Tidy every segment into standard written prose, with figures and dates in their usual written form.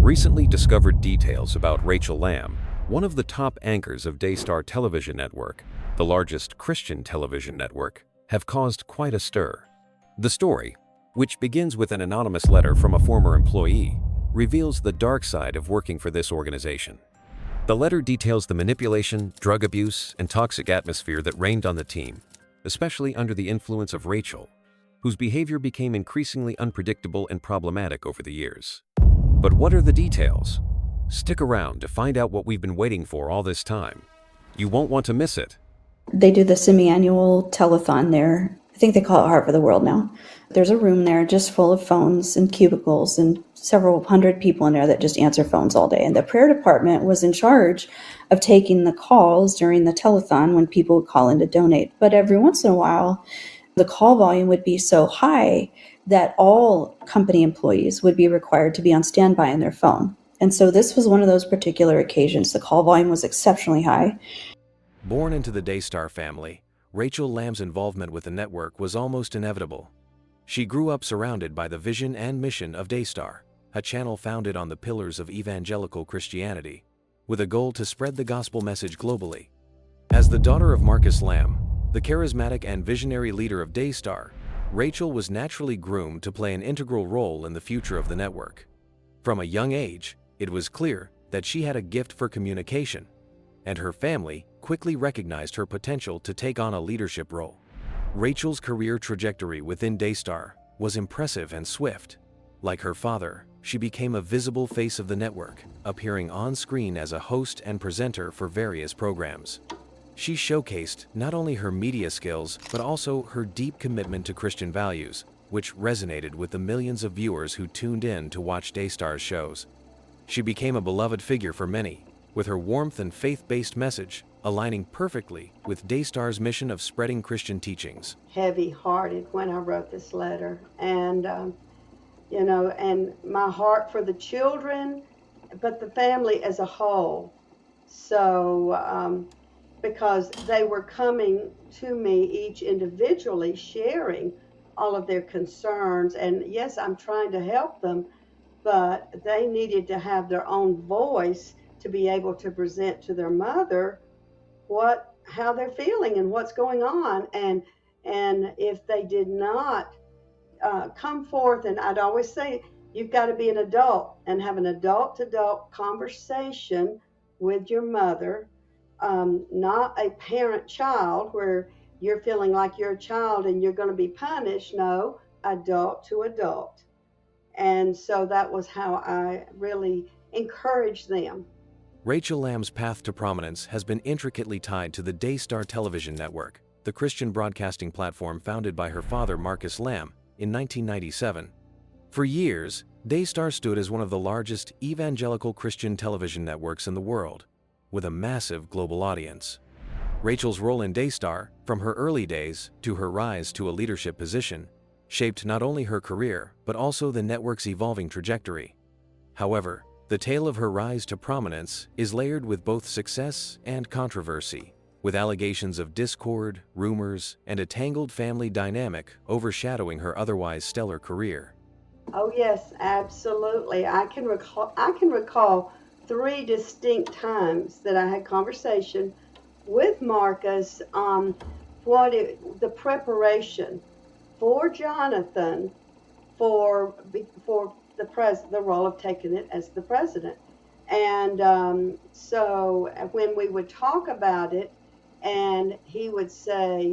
Recently discovered details about Rachel Lamb, one of the top anchors of Daystar Television Network, the largest Christian television network, have caused quite a stir. The story, which begins with an anonymous letter from a former employee, reveals the dark side of working for this organization. The letter details the manipulation, drug abuse, and toxic atmosphere that reigned on the team, especially under the influence of Rachel, whose behavior became increasingly unpredictable and problematic over the years. But what are the details? Stick around to find out what we've been waiting for all this time. You won't want to miss it. They do the semi-annual telethon there. I think they call it Heart for the World now. There's a room there just full of phones and cubicles and several hundred people in there that just answer phones all day. And the prayer department was in charge of taking the calls during the telethon when people would call in to donate. But every once in a while, the call volume would be so high that all company employees would be required to be on standby on their phone. And so this was one of those particular occasions. The call volume was exceptionally high. Born into the Daystar family, Rachel Lamb's involvement with the network was almost inevitable. She grew up surrounded by the vision and mission of Daystar, a channel founded on the pillars of evangelical Christianity, with a goal to spread the gospel message globally. As the daughter of Marcus Lamb, the charismatic and visionary leader of Daystar, Rachel was naturally groomed to play an integral role in the future of the network. From a young age, it was clear that she had a gift for communication, and her family quickly recognized her potential to take on a leadership role. Rachel's career trajectory within Daystar was impressive and swift. Like her father, she became a visible face of the network, appearing on screen as a host and presenter for various programs. She showcased not only her media skills, but also her deep commitment to Christian values, which resonated with the millions of viewers who tuned in to watch Daystar's shows. She became a beloved figure for many, with her warmth and faith-based message aligning perfectly with Daystar's mission of spreading Christian teachings. Heavy-hearted when I wrote this letter, and and my heart for the children, but the family as a whole. So, because they were coming to me each individually, sharing all of their concerns, and yes, I'm trying to help them, but they needed to have their own voice to be able to present to their mother how they're feeling and what's going on. And if they did not come forth, and I'd always say, you've got to be an adult and have an adult-to-adult conversation with your mother, not a parent-child where you're feeling like you're a child and you're going to be punished. No, adult to adult. And so that was how I really encouraged them. Rachel Lamb's path to prominence has been intricately tied to the Daystar Television Network, the Christian broadcasting platform founded by her father Marcus Lamb in 1997. For years, Daystar stood as one of the largest evangelical Christian television networks in the world, with a massive global audience. Rachel's role in Daystar, from her early days to her rise to a leadership position, shaped not only her career, but also the network's evolving trajectory. However, the tale of her rise to prominence is layered with both success and controversy, with allegations of discord, rumors, and a tangled family dynamic overshadowing her otherwise stellar career. Oh yes, absolutely. I can recall 3 distinct times that I had conversation with Marcus on the preparation for Jonathan for the role of taking it as the president. And so when we would talk about it, and he would say,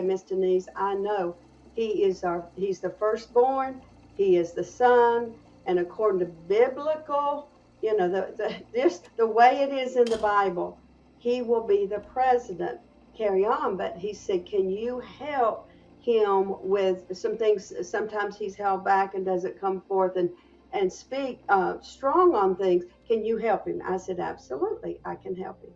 Miss Denise, I know he's the firstborn, he is the son, and according to biblical, the way it is in the Bible, he will be the president. Carry on. But he said, can you help him with some things? Sometimes he's held back and doesn't come forth and speak strong on things. Can you help him? I said, absolutely, I can help him.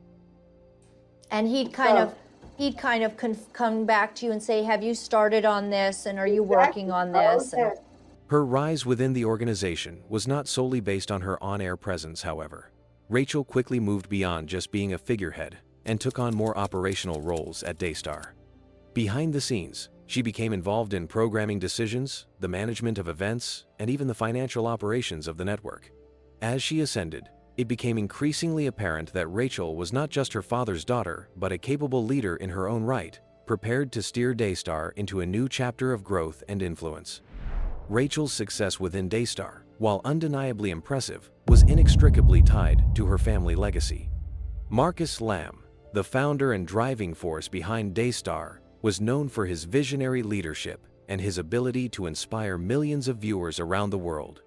And he'd kind of come back to you and say, have you started on this, and are you working on this? Oh, yes. Her rise within the organization was not solely based on her on-air presence, however. Rachel quickly moved beyond just being a figurehead and took on more operational roles at Daystar. Behind the scenes, she became involved in programming decisions, the management of events, and even the financial operations of the network. As she ascended, it became increasingly apparent that Rachel was not just her father's daughter, but a capable leader in her own right, prepared to steer Daystar into a new chapter of growth and influence. Rachel's success within Daystar, while undeniably impressive, was inextricably tied to her family legacy. Marcus Lamb, the founder and driving force behind Daystar, was known for his visionary leadership and his ability to inspire millions of viewers around the world.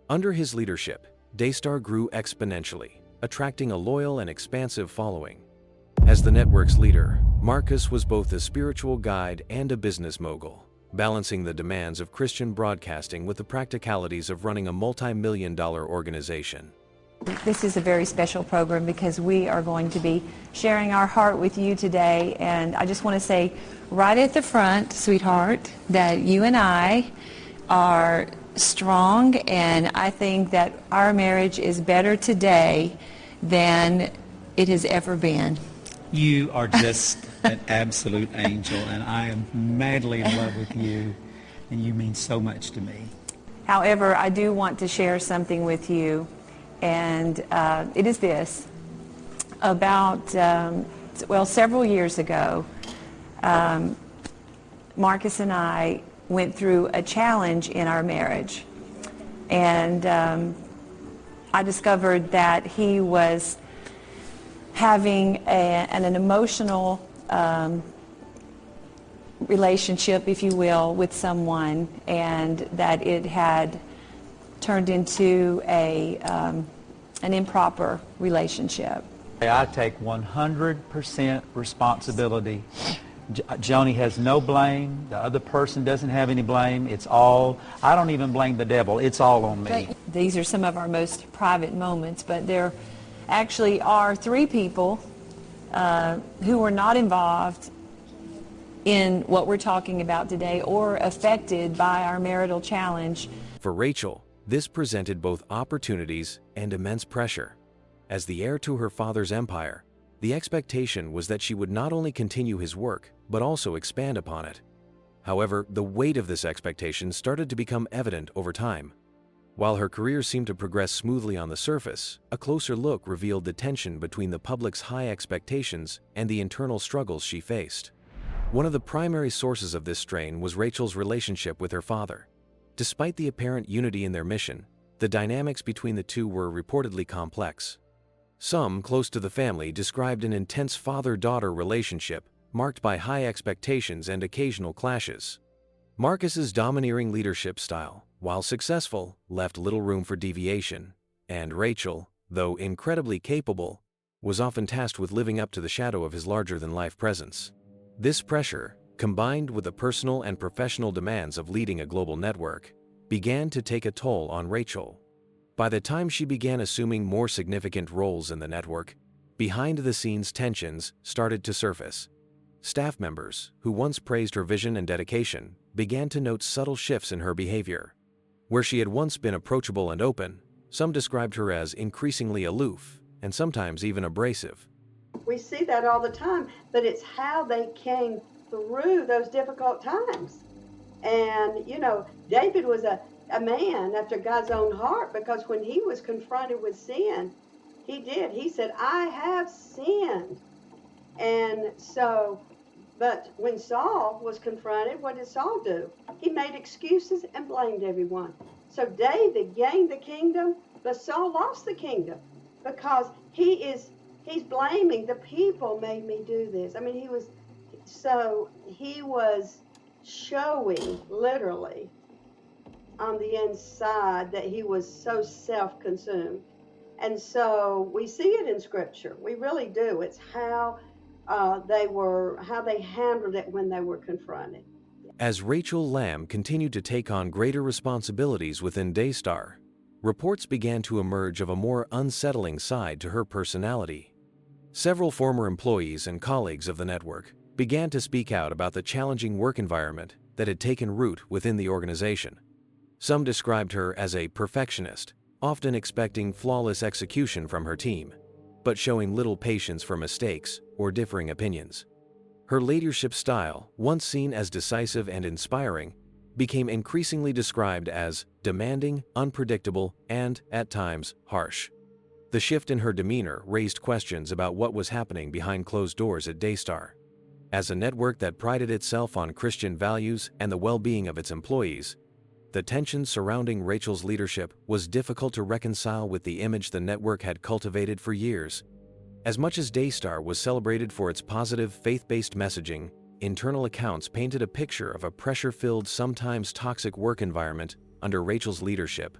Under his leadership, Daystar grew exponentially, attracting a loyal and expansive following. As the network's leader, Marcus was both a spiritual guide and a business mogul, balancing the demands of Christian broadcasting with the practicalities of running a multi-million-dollar organization. This is a very special program because we are going to be sharing our heart with you today, and I just want to say right at the front, sweetheart, that you and I are strong, and I think that our marriage is better today than it has ever been. You are just an absolute angel, and I am madly in love with you, and you mean so much to me. However, I do want to share something with you, and it is this. About, several years ago, Marcus and I went through a challenge in our marriage, and I discovered that he was having an emotional relationship, if you will, with someone, and that it had turned into an improper relationship. I take 100% responsibility. Joni has no blame. The other person doesn't have any blame. It's all, I don't even blame the devil. It's all on me. These are some of our most private moments, but there actually are 3 people who were not involved in what we're talking about today or affected by our marital challenge. For Rachel, this presented both opportunities and immense pressure. As the heir to her father's empire, the expectation was that she would not only continue his work, but also expand upon it. However, the weight of this expectation started to become evident over time. While her career seemed to progress smoothly on the surface, a closer look revealed the tension between the public's high expectations and the internal struggles she faced. One of the primary sources of this strain was Rachel's relationship with her father. Despite the apparent unity in their mission, the dynamics between the two were reportedly complex. Some close to the family described an intense father-daughter relationship marked by high expectations and occasional clashes. Marcus's domineering leadership style, while successful, left little room for deviation, and Rachel, though incredibly capable, was often tasked with living up to the shadow of his larger-than-life presence. This pressure, combined with the personal and professional demands of leading a global network, began to take a toll on Rachel. By the time she began assuming more significant roles in the network, behind-the-scenes tensions started to surface. Staff members, who once praised her vision and dedication, began to note subtle shifts in her behavior. Where she had once been approachable and open, some described her as increasingly aloof and sometimes even abrasive. We see that all the time, but it's how they came through those difficult times. And, you know, David was a man after God's own heart, because when he was confronted with sin, he said, I have sinned. And so, but when Saul was confronted, what did Saul do? He made excuses and blamed everyone. So David gained the kingdom, but Saul lost the kingdom because he's blaming the people made me do this. I mean, he was showing literally on the inside that he was so self-consumed. And so we see it in Scripture. We really do. It's how they handled it when they were confronted. As Rachel Lamb continued to take on greater responsibilities within Daystar, reports began to emerge of a more unsettling side to her personality. Several former employees and colleagues of the network began to speak out about the challenging work environment that had taken root within the organization. Some described her as a perfectionist, often expecting flawless execution from her team, but showing little patience for mistakes or differing opinions. Her leadership style, once seen as decisive and inspiring, became increasingly described as demanding, unpredictable, and, at times, harsh. The shift in her demeanor raised questions about what was happening behind closed doors at Daystar. As a network that prided itself on Christian values and the well-being of its employees, the tension surrounding Rachel's leadership was difficult to reconcile with the image the network had cultivated for years. As much as Daystar was celebrated for its positive, faith-based messaging, internal accounts painted a picture of a pressure-filled, sometimes toxic work environment under Rachel's leadership.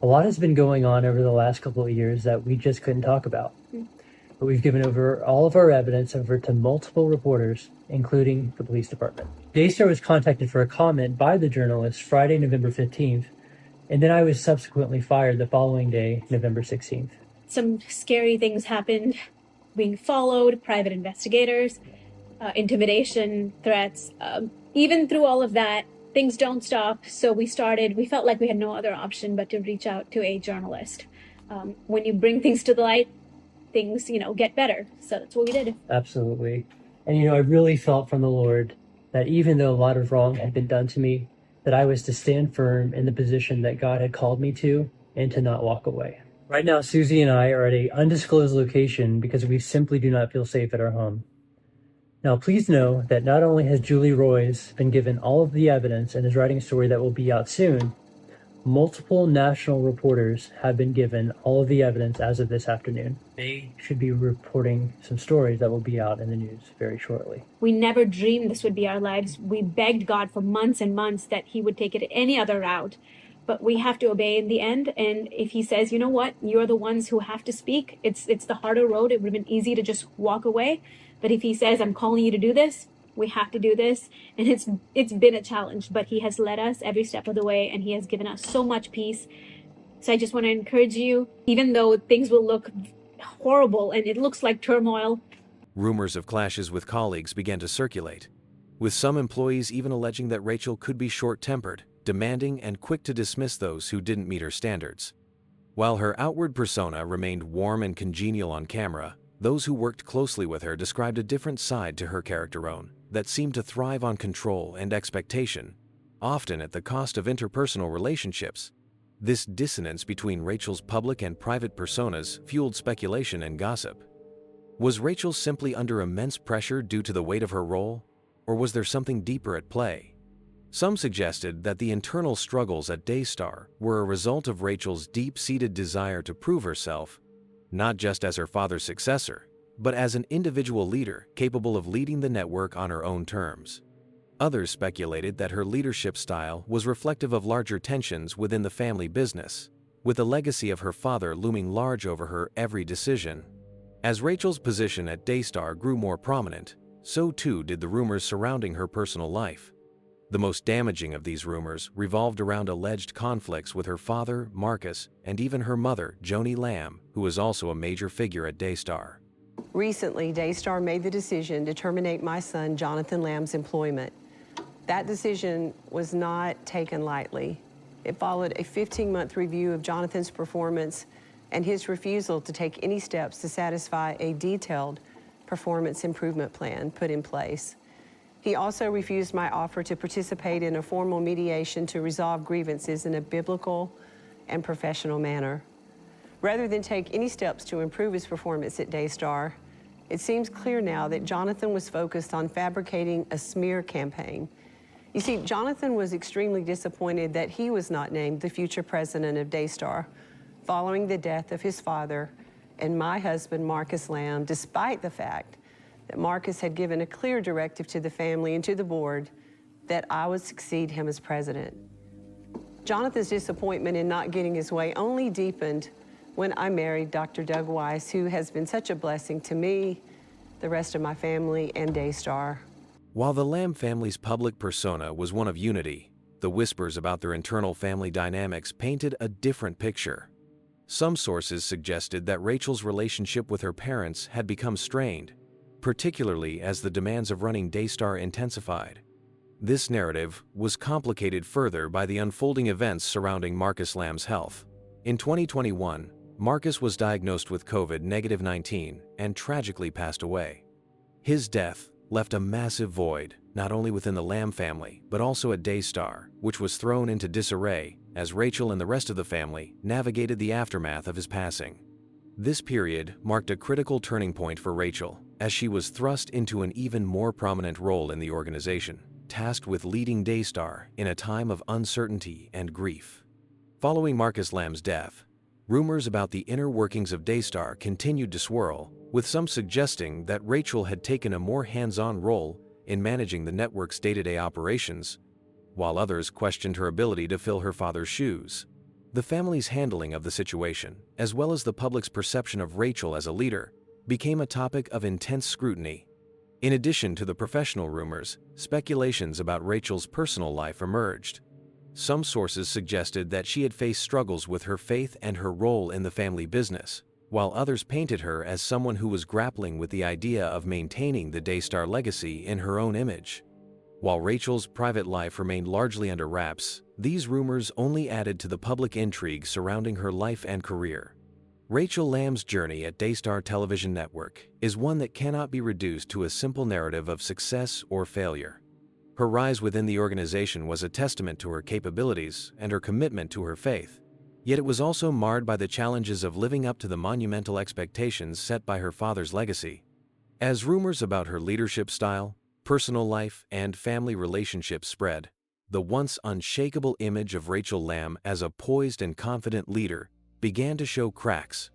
A lot has been going on over the last couple of years that we just couldn't talk about. But we've given over all of our evidence over to multiple reporters, including the police department. Daystar was contacted for a comment by the journalist Friday, November 15th, and then I was subsequently fired the following day, November 16th. Some scary things happened, being followed, private investigators, intimidation, threats. Even through all of that, things don't stop. So we felt like we had no other option but to reach out to a journalist. When you bring things to the light, things, get better. So that's what we did. Absolutely. And, I really felt from the Lord that even though a lot of wrong had been done to me, that I was to stand firm in the position that God had called me to and to not walk away. Right now, Susie and I are at an undisclosed location because we simply do not feel safe at our home. Now, please know that not only has Julie Royce been given all of the evidence and is writing a story that will be out soon, multiple national reporters have been given all of the evidence as of this afternoon. They should be reporting some stories that will be out in the news very shortly. We never dreamed this would be our lives. We begged God for months and months that he would take it any other route. But we have to obey in the end. And if he says, you know what, you're the ones who have to speak, it's the harder road. It would have been easy to just walk away. But if he says, I'm calling you to do this, we have to do this. And it's been a challenge, but he has led us every step of the way, and he has given us so much peace. So I just want to encourage you, even though things will look horrible and it looks like turmoil. Rumors of clashes with colleagues began to circulate, with some employees even alleging that Rachel could be short-tempered, demanding, and quick to dismiss those who didn't meet her standards. While her outward persona remained warm and congenial on camera, those who worked closely with her described a different side to her character own that seemed to thrive on control and expectation, often at the cost of interpersonal relationships. This dissonance between Rachel's public and private personas fueled speculation and gossip. Was Rachel simply under immense pressure due to the weight of her role, or was there something deeper at play? Some suggested that the internal struggles at Daystar were a result of Rachel's deep-seated desire to prove herself, not just as her father's successor, but as an individual leader capable of leading the network on her own terms. Others speculated that her leadership style was reflective of larger tensions within the family business, with the legacy of her father looming large over her every decision. As Rachel's position at Daystar grew more prominent, so too did the rumors surrounding her personal life. The most damaging of these rumors revolved around alleged conflicts with her father, Marcus, and even her mother, Joni Lamb, who was also a major figure at Daystar. Recently, Daystar made the decision to terminate my son, Jonathan Lamb's employment. That decision was not taken lightly. It followed a 15-month review of Jonathan's performance and his refusal to take any steps to satisfy a detailed performance improvement plan put in place. He also refused my offer to participate in a formal mediation to resolve grievances in a biblical and professional manner. Rather than take any steps to improve his performance at Daystar, it seems clear now that Jonathan was focused on fabricating a smear campaign. You see, Jonathan was extremely disappointed that he was not named the future president of Daystar following the death of his father and my husband, Marcus Lamb, despite the fact that Marcus had given a clear directive to the family and to the board that I would succeed him as president. Jonathan's disappointment in not getting his way only deepened when I married Dr. Doug Weiss, who has been such a blessing to me, the rest of my family, and Daystar. While the Lamb family's public persona was one of unity, the whispers about their internal family dynamics painted a different picture. Some sources suggested that Rachel's relationship with her parents had become strained, particularly as the demands of running Daystar intensified. This narrative was complicated further by the unfolding events surrounding Marcus Lamb's health. In 2021, Marcus was diagnosed with COVID-19 and tragically passed away. His death left a massive void, not only within the Lamb family, but also at Daystar, which was thrown into disarray as Rachel and the rest of the family navigated the aftermath of his passing. This period marked a critical turning point for Rachel, as she was thrust into an even more prominent role in the organization, tasked with leading Daystar in a time of uncertainty and grief. Following Marcus Lamb's death, rumors about the inner workings of Daystar continued to swirl, with some suggesting that Rachel had taken a more hands-on role in managing the network's day-to-day operations, while others questioned her ability to fill her father's shoes. The family's handling of the situation, as well as the public's perception of Rachel as a leader, became a topic of intense scrutiny. In addition to the professional rumors, speculations about Rachel's personal life emerged. Some sources suggested that she had faced struggles with her faith and her role in the family business, while others painted her as someone who was grappling with the idea of maintaining the Daystar legacy in her own image. While Rachel's private life remained largely under wraps, these rumors only added to the public intrigue surrounding her life and career. Rachel Lamb's journey at Daystar Television Network is one that cannot be reduced to a simple narrative of success or failure. Her rise within the organization was a testament to her capabilities and her commitment to her faith, yet it was also marred by the challenges of living up to the monumental expectations set by her father's legacy. As rumors about her leadership style, personal life, and family relationships spread, the once unshakable image of Rachel Lamb as a poised and confident leader began to show cracks.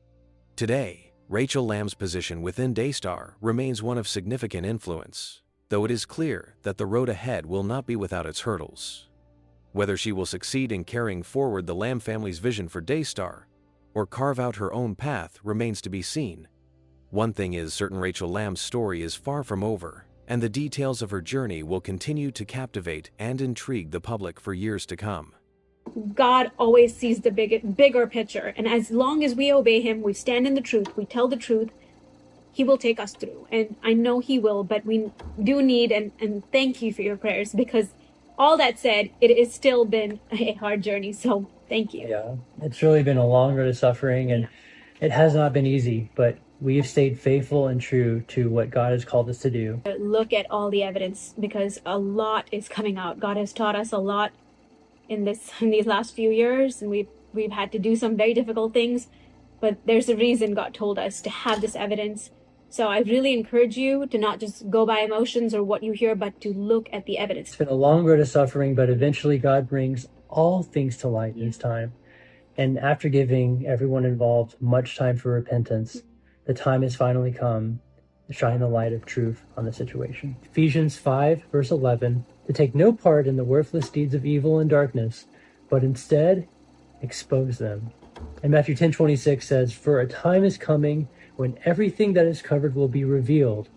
Today, Rachel Lamb's position within Daystar remains one of significant influence, though it is clear that the road ahead will not be without its hurdles. Whether she will succeed in carrying forward the Lamb family's vision for Daystar or carve out her own path remains to be seen. One thing is certain: Rachel Lamb's story is far from over, and the details of her journey will continue to captivate and intrigue the public for years to come. God always sees the bigger picture, and as long as we obey him, we stand in the truth, we tell the truth, he will take us through. And I know he will, but we do need, and thank you for your prayers, because all that said, it has still been a hard journey, so thank you. Yeah, it's really been a long road of suffering, and it has not been easy, but we have stayed faithful and true to what God has called us to do. Look at all the evidence, because a lot is coming out. God has taught us a lot in these last few years, and we've had to do some very difficult things, but there's a reason God told us to have this evidence. So I really encourage you to not just go by emotions or what you hear, but to look at the evidence. It's been a long road of suffering, but eventually God brings all things to light in his time. And after giving everyone involved much time for repentance, the time has finally come to shine the light of truth on the situation. Ephesians 5, verse 11, to take no part in the worthless deeds of evil and darkness, but instead expose them. And Matthew 10:26 says, for a time is coming when everything that is covered will be revealed,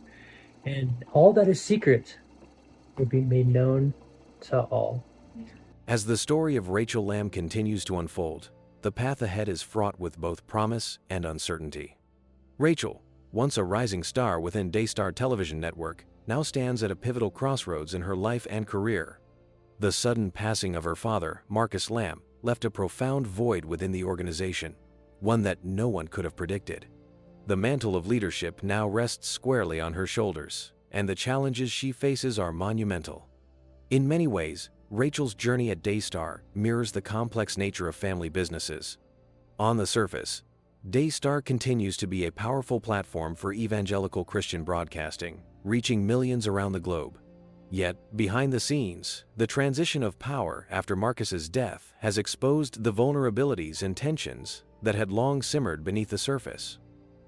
and all that is secret will be made known to all. As the story of Rachel Lamb continues to unfold, the path ahead is fraught with both promise and uncertainty. Rachel, once a rising star within Daystar Television Network, now stands at a pivotal crossroads in her life and career. The sudden passing of her father, Marcus Lamb, left a profound void within the organization, one that no one could have predicted. The mantle of leadership now rests squarely on her shoulders, and the challenges she faces are monumental. In many ways, Rachel's journey at Daystar mirrors the complex nature of family businesses. On the surface, Daystar continues to be a powerful platform for evangelical Christian broadcasting, reaching millions around the globe. Yet, behind the scenes, the transition of power after Marcus's death has exposed the vulnerabilities and tensions that had long simmered beneath the surface.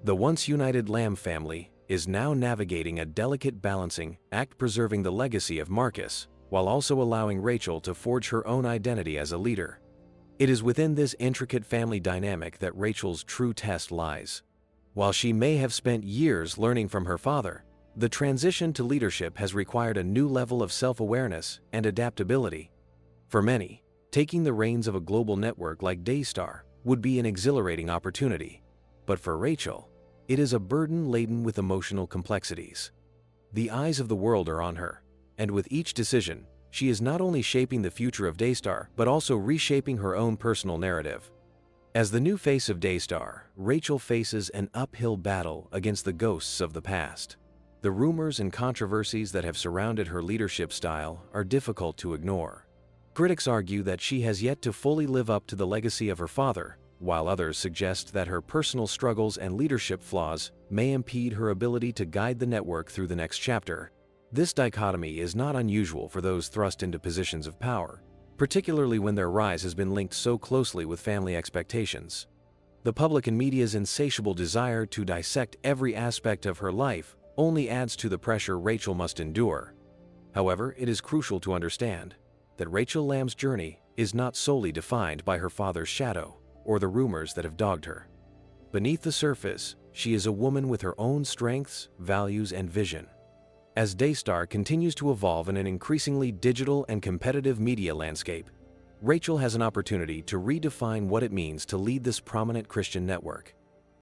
The once united Lamb family is now navigating a delicate balancing act, preserving the legacy of Marcus, while also allowing Rachel to forge her own identity as a leader. It is within this intricate family dynamic that Rachel's true test lies. While she may have spent years learning from her father, the transition to leadership has required a new level of self-awareness and adaptability. For many, taking the reins of a global network like Daystar would be an exhilarating opportunity. But for Rachel, it is a burden laden with emotional complexities. The eyes of the world are on her, and with each decision, she is not only shaping the future of Daystar, but also reshaping her own personal narrative. As the new face of Daystar, Rachel faces an uphill battle against the ghosts of the past. The rumors and controversies that have surrounded her leadership style are difficult to ignore. Critics argue that she has yet to fully live up to the legacy of her father, while others suggest that her personal struggles and leadership flaws may impede her ability to guide the network through the next chapter. This dichotomy is not unusual for those thrust into positions of power, particularly when their rise has been linked so closely with family expectations. The public and media's insatiable desire to dissect every aspect of her life only adds to the pressure Rachel must endure. However, it is crucial to understand that Rachel Lamb's journey is not solely defined by her father's shadow or the rumors that have dogged her. Beneath the surface, she is a woman with her own strengths, values, and vision. As Daystar continues to evolve in an increasingly digital and competitive media landscape, Rachel has an opportunity to redefine what it means to lead this prominent Christian network.